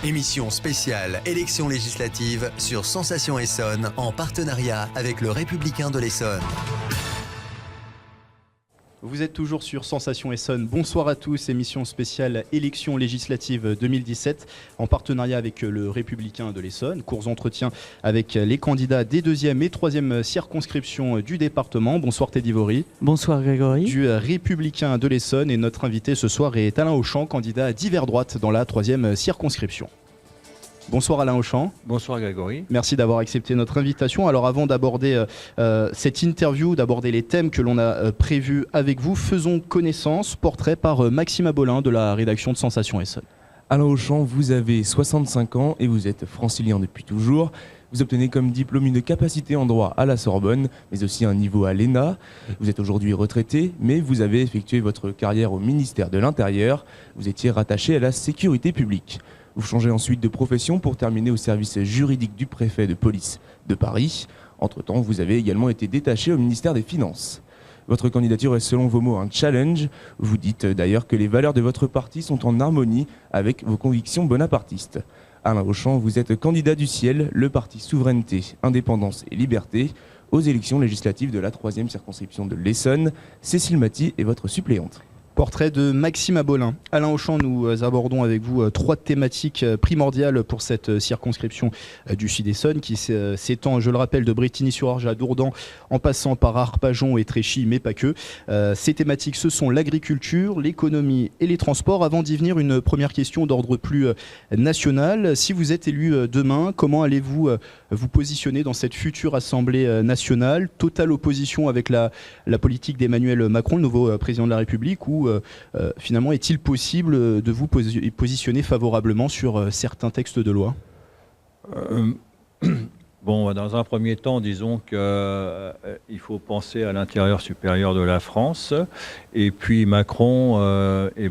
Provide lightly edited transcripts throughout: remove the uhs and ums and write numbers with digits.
Émission spéciale élections législatives sur Sensation Essonne en partenariat avec le Républicain de l'Essonne. Vous êtes toujours sur Sensation Essonne. Bonsoir à tous, émission spéciale élections législatives 2017 en partenariat avec le Républicain de l'Essonne. Courts entretiens avec les candidats des 2e et 3e circonscriptions du département. Bonsoir Teddy Vory. Bonsoir Grégory. Du Républicain de l'Essonne, et notre invité ce soir est Alain Auchan, candidat d'hiver droite dans la 3e circonscription. Bonsoir Alain Auchan. Bonsoir Grégory. Merci d'avoir accepté notre invitation. Alors avant d'aborder cette interview, d'aborder les thèmes que l'on a prévus avec vous, faisons connaissance. Portrait par Maxime Abolin de la rédaction de Sensation Essonne. Alain Auchan, vous avez 65 ans et vous êtes francilien depuis toujours. Vous obtenez comme diplôme une capacité en droit à la Sorbonne, mais aussi un niveau à l'ENA. Vous êtes aujourd'hui retraité, mais vous avez effectué votre carrière au ministère de l'Intérieur. Vous étiez rattaché à la sécurité publique. Vous changez ensuite de profession pour terminer au service juridique du préfet de police de Paris. Entre-temps, vous avez également été détaché au ministère des Finances. Votre candidature est selon vos mots un challenge. Vous dites d'ailleurs que les valeurs de votre parti sont en harmonie avec vos convictions bonapartistes. Alain Auchan, vous êtes candidat du Ciel, le parti Souveraineté, Indépendance et Liberté, aux élections législatives de la 3e circonscription de l'Essonne. Cécile Maty est votre suppléante. Portrait de Maxime Abolin. Alain Auchan, nous abordons avec vous 3 thématiques primordiales pour cette circonscription du Sud-Essonne qui s'étend, je le rappelle, de Brétigny-sur-Orge à Dourdan en passant par Arpajon et Tréchy, mais pas que. Ces thématiques, ce sont l'agriculture, l'économie et les transports. Avant d'y venir, une première question d'ordre plus national. Si vous êtes élu demain, comment allez-vous vous positionner dans cette future Assemblée nationale? Totale opposition avec la politique d'Emmanuel Macron, le nouveau président de la République, ou finalement est-il possible de vous positionner favorablement sur certains textes de loi? Bon, dans un premier temps, disons qu'il faut penser à l'intérieur supérieur de la France. Et puis Macron, il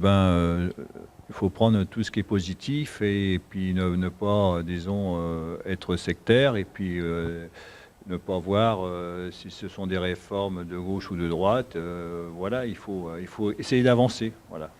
faut prendre tout ce qui est positif et puis ne pas, disons, être sectaire et puis ne pas voir si ce sont des réformes de gauche ou de droite. Voilà, il faut essayer d'avancer. Voilà.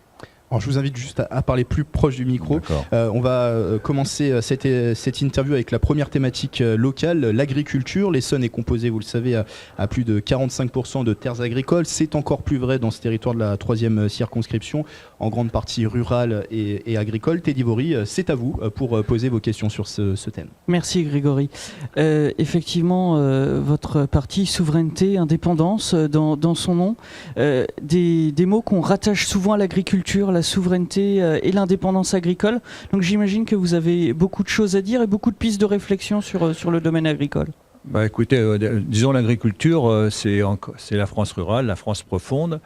Alors, je vous invite juste à parler plus proche du micro. On va commencer cette interview avec la première thématique locale, l'agriculture. L'Essonne est composée, vous le savez, à plus de 45% de terres agricoles. C'est encore plus vrai dans ce territoire de la 3e circonscription, en grande partie rurale et agricole. Teddy Vory, c'est à vous pour poser vos questions sur ce thème. Merci Grégory. Effectivement, votre parti Souveraineté, Indépendance, dans son nom, des mots qu'on rattache souvent à l'agriculture, la souveraineté et l'indépendance agricole. Donc j'imagine que vous avez beaucoup de choses à dire et beaucoup de pistes de réflexion sur le domaine agricole. Bah, écoutez, disons l'agriculture, c'est la France rurale, la France profonde.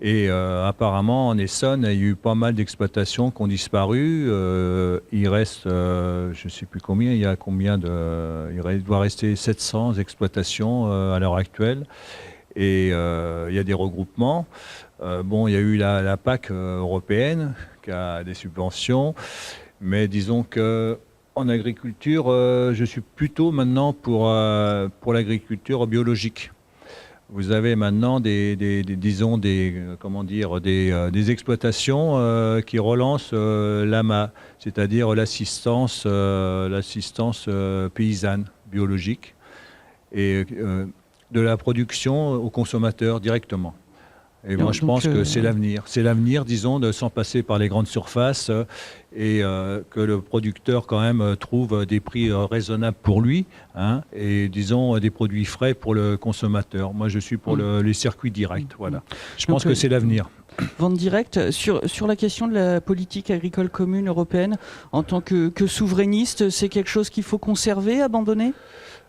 Et apparemment, en Essonne, il y a eu pas mal d'exploitations qui ont disparu. Il reste, je ne sais plus combien, il doit rester 700 exploitations à l'heure actuelle. Et il y a des regroupements. Il y a eu la PAC européenne qui a des subventions. Mais disons qu'en agriculture, je suis plutôt maintenant pour l'agriculture biologique. Vous avez maintenant des exploitations qui relancent l'AMA, c'est-à-dire l'assistance paysanne biologique et de la production aux consommateurs directement. Et moi, je pense que c'est l'avenir. C'est l'avenir, disons, sans passer par les grandes surfaces et que le producteur, quand même, trouve des prix raisonnables pour lui et, disons, des produits frais pour le consommateur. Moi, je suis pour les circuits directs. Voilà. Je pense que c'est l'avenir. Vente directe, sur la question de la politique agricole commune européenne, en tant que souverainiste, c'est quelque chose qu'il faut conserver, abandonner ?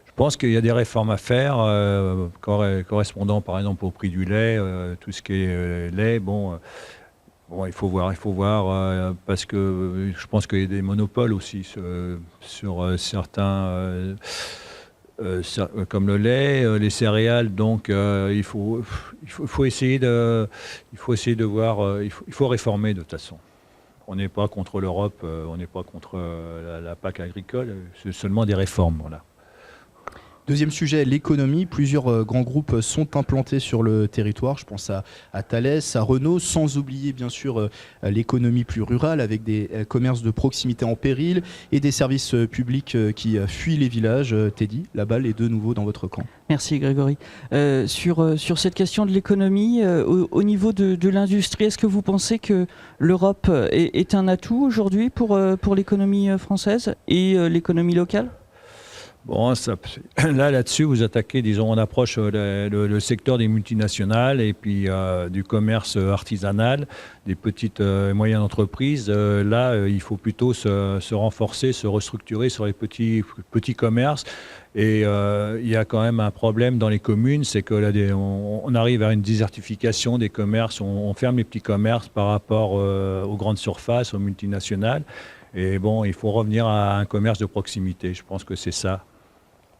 Je pense qu'il y a des réformes à faire, correspondant par exemple au prix du lait, tout ce qui est lait. Il faut voir, parce que je pense qu'il y a des monopoles aussi sur certains, comme le lait, les céréales. Donc il faut essayer de voir, il faut réformer de toute façon. On n'est pas contre l'Europe, on n'est pas contre la PAC agricole, c'est seulement des réformes, voilà. Deuxième sujet, l'économie. Plusieurs grands groupes sont implantés sur le territoire. Je pense à Thales, à Renault, sans oublier bien sûr l'économie plus rurale avec des commerces de proximité en péril et des services publics qui fuient les villages. Teddy, la balle est de nouveau dans votre camp. Merci Grégory. Sur cette question de l'économie, au niveau de l'industrie, est-ce que vous pensez que l'Europe est un atout aujourd'hui pour l'économie française et l'économie locale ? Bon, là-dessus, vous attaquez, disons, on approche le secteur des multinationales et puis du commerce artisanal, des petites et moyennes entreprises. Là, il faut plutôt se renforcer, se restructurer sur les petits commerces. Et il y a quand même un problème dans les communes, c'est que là, on arrive à une désertification des commerces, on ferme les petits commerces par rapport aux grandes surfaces, aux multinationales. Et bon, il faut revenir à un commerce de proximité, je pense que c'est ça.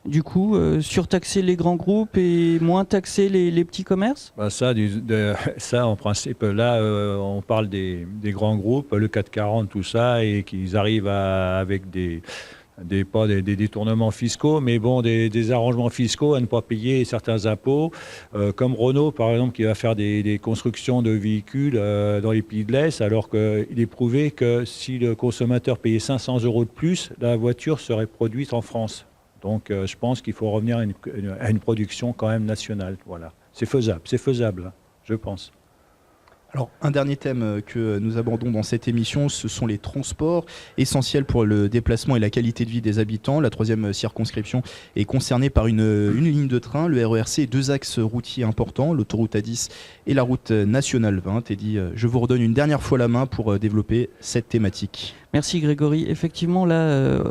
Du coup, surtaxer les grands groupes et moins taxer les petits commerces ? Ça, en principe, là, on parle des grands groupes, le 440, tout ça, et qu'ils arrivent avec des détournements fiscaux, mais bon, des arrangements fiscaux à ne pas payer certains impôts, comme Renault, par exemple, qui va faire des constructions de véhicules dans les pays de l'Est, alors qu'il est prouvé que si le consommateur payait 500 € de plus, la voiture serait produite en France. Donc, je pense qu'il faut revenir à une production quand même nationale. Voilà. C'est faisable, je pense. Alors, un dernier thème que nous abordons dans cette émission, ce sont les transports, essentiels pour le déplacement et la qualité de vie des habitants. La 3e circonscription est concernée par une ligne de train, le RERC, et 2 axes routiers importants, l'autoroute A10 et la route nationale 20. Teddy, je vous redonne une dernière fois la main pour développer cette thématique. Merci Grégory. Effectivement, là,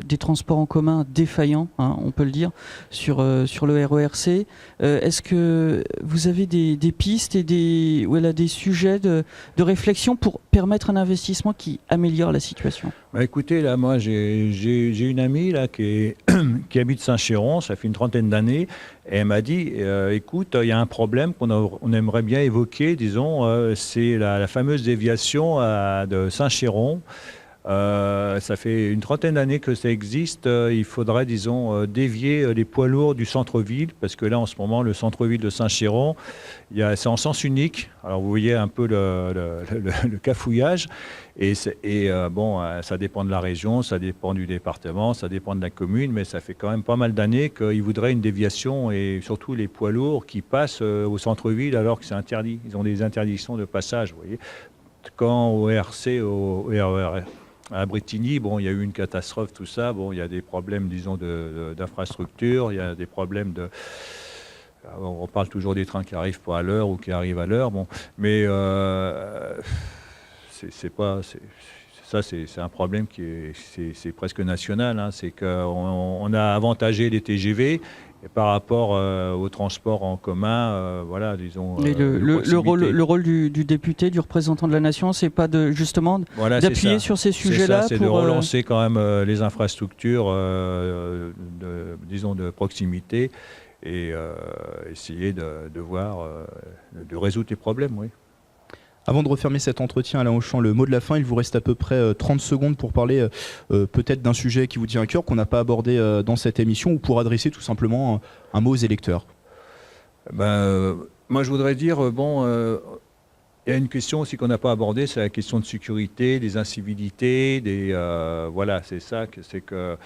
des transports en commun défaillants, hein, on peut le dire, sur le RERC. Est-ce que vous avez des pistes et des sujets de réflexion pour permettre un investissement qui améliore la situation ? Bah écoutez, là, moi, j'ai une amie là, qui habite Saint-Chéron, ça fait une trentaine d'années, et elle m'a dit, écoute, il y a un problème qu'on aimerait bien évoquer, disons, c'est la fameuse déviation de Saint-Chéron. Ça fait une trentaine d'années que ça existe. Il faudrait, disons, dévier les poids lourds du centre-ville, parce que là, en ce moment, le centre-ville de Saint-Chéron, c'est en sens unique. Alors, vous voyez un peu le cafouillage. Et bon, ça dépend de la région, ça dépend du département, ça dépend de la commune, mais ça fait quand même pas mal d'années qu'ils voudraient une déviation, et surtout les poids lourds qui passent au centre-ville alors que c'est interdit. Ils ont des interdictions de passage, vous voyez. Quand au RC, au RER, à Bretigny, bon, il y a eu une catastrophe, tout ça. Bon, il y a des problèmes, disons, d'infrastructure, il y a des problèmes de... On parle toujours des trains qui arrivent pas à l'heure ou qui arrivent à l'heure, bon, mais c'est un problème c'est presque national. Hein. C'est qu'on a avantagé les TGV. Et par rapport au transport en commun, voilà, disons. Mais le rôle du député, du représentant de la nation, c'est pas d'appuyer sur ces sujets-là. C'est de relancer quand même les infrastructures, disons, de proximité, et essayer de voir, de résoudre les problèmes, oui. Avant de refermer cet entretien, Alain Auchan, le mot de la fin, il vous reste à peu près 30 secondes pour parler peut-être d'un sujet qui vous tient à cœur, qu'on n'a pas abordé dans cette émission, ou pour adresser tout simplement un mot aux électeurs. Moi, je voudrais dire, il y a une question aussi qu'on n'a pas abordée, c'est la question de sécurité, des incivilités, voilà, c'est ça, c'est que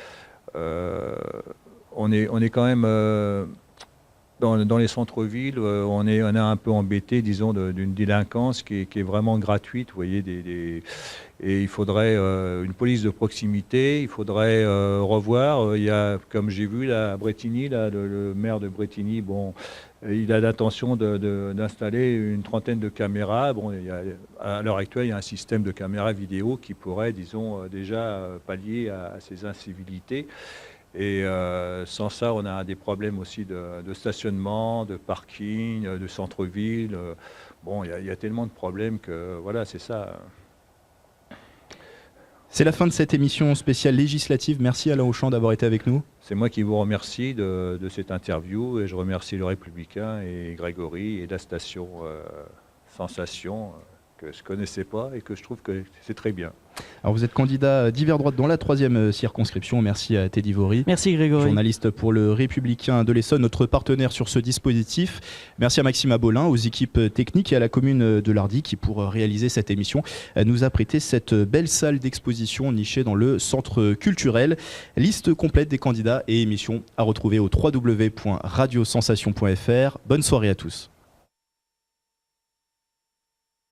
on est quand même... Dans les centres-villes, on est un peu embêté, disons, d'une délinquance qui est vraiment gratuite. Vous voyez, et il faudrait une police de proximité. Il faudrait revoir. Il y a, comme j'ai vu là, à Bretigny, là, le maire de Bretigny, bon, il a l'intention d'installer une trentaine de caméras. Bon, à l'heure actuelle, il y a un système de caméras vidéo qui pourrait, disons, déjà pallier à ces incivilités. Et sans ça, on a des problèmes aussi de stationnement, de parking, de centre-ville. Bon, il y a tellement de problèmes que voilà, c'est ça. C'est la fin de cette émission spéciale législative. Merci Alain Auchan d'avoir été avec nous. C'est moi qui vous remercie de cette interview, et je remercie le Républicain et Grégory et la station Sensation que je ne connaissais pas et que je trouve que c'est très bien. Alors vous êtes candidat d'hiver droite dans la 3e circonscription. Merci à Teddy Vory. Merci Grégory. Journaliste pour le Républicain de l'Essonne, notre partenaire sur ce dispositif. Merci à Maxime Abolin, aux équipes techniques et à la commune de Lardy qui, pour réaliser cette émission, nous a prêté cette belle salle d'exposition nichée dans le centre culturel. Liste complète des candidats et émissions à retrouver au www.radiosensation.fr. Bonne soirée à tous.